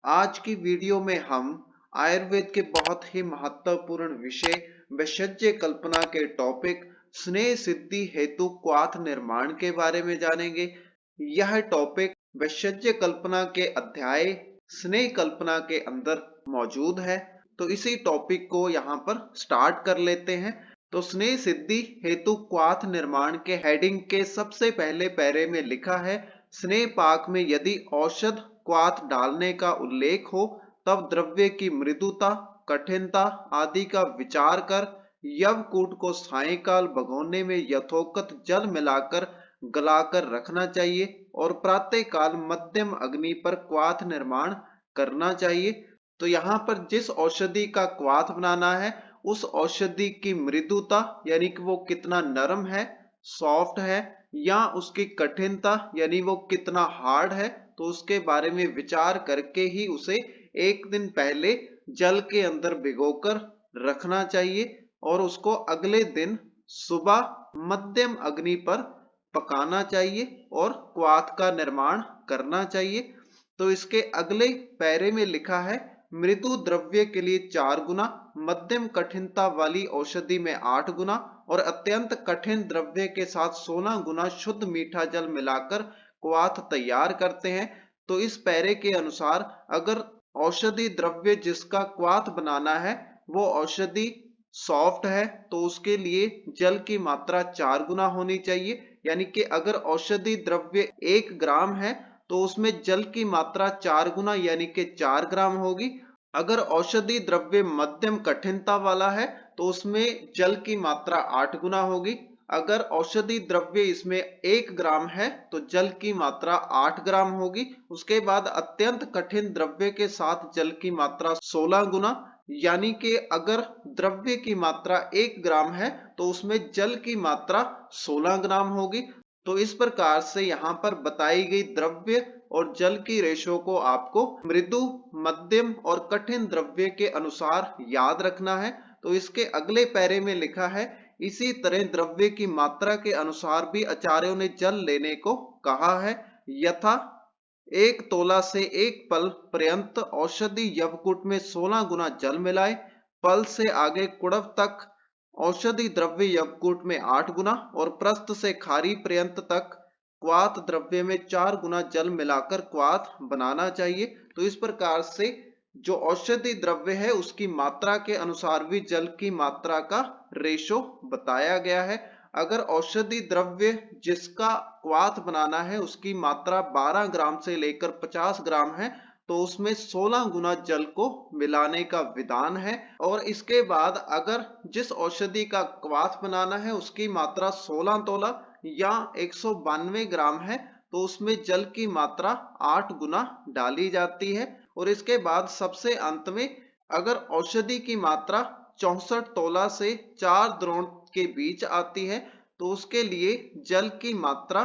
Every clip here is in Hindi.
आज की वीडियो में हम आयुर्वेद के बहुत ही महत्वपूर्ण विषय वैशज्य कल्पना के टॉपिक स्नेह सिद्धि हेतु क्वाथ निर्माण के बारे में जानेंगे। यह टॉपिक वैशज्य कल्पना के अध्याय स्नेह कल्पना के अंदर मौजूद है। तो इसी टॉपिक को यहाँ पर स्टार्ट कर लेते हैं। तो स्नेह सिद्धि हेतु क्वाथ निर्माण के हेडिंग के सबसे पहले पैरे में लिखा है, स्नेह पाक में यदि औषध क्वाथ डालने का उल्लेख हो तब द्रव्य की मृदुता, कठिनता आदि का विचार कर यवकूट को सायंकाल भगोने में यथोक्त जल मिलाकर गलाकर रखना चाहिए और प्रातः काल मध्यम अग्नि पर क्वाथ निर्माण करना चाहिए। तो यहाँ पर जिस औषधि का क्वाथ बनाना है उस औषधि की मृदुता यानी कि वो कितना नरम है, सॉफ्ट है, या उसकी कठिनता यानी वो कितना हार्ड है, तो उसके बारे में विचार करके ही उसे एक दिन पहले जल के अंदर भिगोकर रखना चाहिए और उसको अगले दिन सुबह मध्यम अग्नि पर पकाना चाहिए और क्वाथ का निर्माण करना चाहिए। तो इसके अगले पैरे में लिखा है, मृदु द्रव्य के लिए 4 गुना, मध्यम कठिनता वाली औषधि में 8 गुना और अत्यंत कठिन द्रव्य के साथ 16 गुना शुद्ध मीठा जल मिलाकर क्वाथ तैयार करते हैं। तो इस पैरे के अनुसार अगर औषधि द्रव्य जिसका क्वाथ बनाना है वो औषधि सॉफ्ट है तो उसके लिए जल की मात्रा 4 गुना होनी चाहिए, यानी कि अगर औषधि द्रव्य 1 ग्राम है तो उसमें जल की मात्रा 4 गुना यानी कि 4 ग्राम होगी। अगर औषधि द्रव्य मध्यम कठिनता वाला है तो उसमें जल की मात्रा 8 गुना होगी। अगर औषधि द्रव्य इसमें 1 ग्राम है तो जल की मात्रा 8 ग्राम होगी। उसके बाद अत्यंत कठिन द्रव्य के साथ जल की मात्रा 16 गुना, यानी कि अगर द्रव्य की मात्रा 1 ग्राम है तो उसमें जल की मात्रा 16 ग्राम होगी। तो इस प्रकार से यहाँ पर बताई गई द्रव्य और जल की रेशो को आपको मृदु, मध्यम और कठिन द्रव्य के अनुसार याद रखना है। तो इसके अगले पैरे में लिखा है, इसी तरह द्रव्य की मात्रा के अनुसार भी आचार्यों ने जल लेने को कहा है। यथा 1 तोला से 1 पल पर्यंत औषधि यवकुट में 16 गुना जल मिलाए, पल से आगे कुड़व तक औषधि द्रव्य यवकुट में 8 गुना और प्रस्थ से खारी पर्यंत तक क्वाथ द्रव्य में 4 गुना जल मिलाकर क्वाथ बनाना चाहिए। तो इस प्रकार से जो औषधि द्रव्य है उसकी मात्रा के अनुसार भी जल की मात्रा का रेशो बताया गया है। अगर औषधि द्रव्य जिसका क्वाथ बनाना है उसकी मात्रा 12 ग्राम से लेकर 50 ग्राम है तो उसमें 16 गुना जल को मिलाने का विधान है। और इसके बाद अगर जिस औषधि का क्वाथ बनाना है उसकी मात्रा 16 तोला या 192 ग्राम है तो उसमें जल की मात्रा 8 गुना डाली जाती है। और इसके बाद सबसे अंत में अगर औषधि की मात्रा 64 तोला से 4 द्रोण के बीच आती है तो उसके लिए जल की मात्रा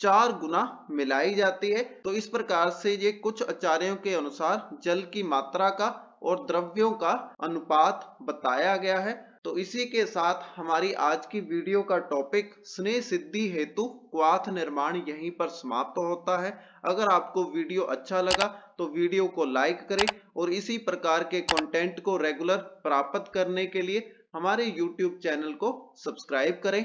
4 गुना मिलाई जाती है। तो इस प्रकार से ये कुछ आचार्यों के अनुसार जल की मात्रा का और द्रव्यों का अनुपात बताया गया है। तो इसी के साथ हमारी आज की वीडियो का टॉपिक स्नेह सिद्धि हेतु क्वाथ निर्माण यहीं पर समाप्त होता है। अगर आपको वीडियो अच्छा लगा तो वीडियो को लाइक करें और इसी प्रकार के कंटेंट को रेगुलर प्राप्त करने के लिए हमारे YouTube चैनल को सब्सक्राइब करें।